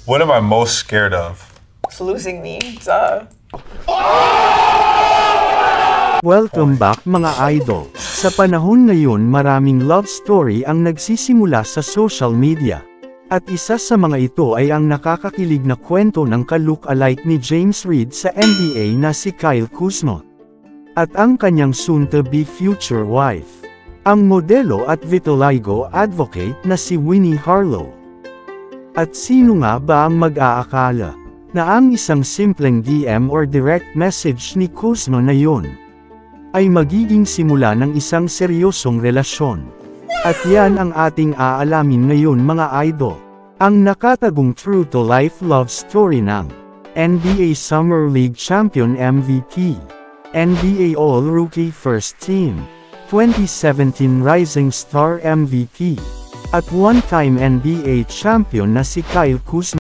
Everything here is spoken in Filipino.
What am I most scared of? Losing me. Duh. Welcome back mga idol. Sa panahon ngayon maraming love story ang nagsisimula sa social media. At isa sa mga ito ay ang nakakakilig na kwento ng ka-look-alike ni James Reid sa NBA na si Kyle Kuzma. At ang kanyang soon-to-be future wife. Ang modelo at vitiligo advocate na si Winnie Harlow. At sino nga ba ang mag-aakala na ang isang simpleng DM or direct message ni Kuzma na yun ay magiging simula ng isang seryosong relasyon. At yan ang ating aalamin ngayon mga idol. Ang nakatagong true-to-life love story ng NBA Summer League Champion MVP, NBA All-Rookie First Team, 2017 Rising Star MVP, at one-time NBA champion na si Kyle Kuzma.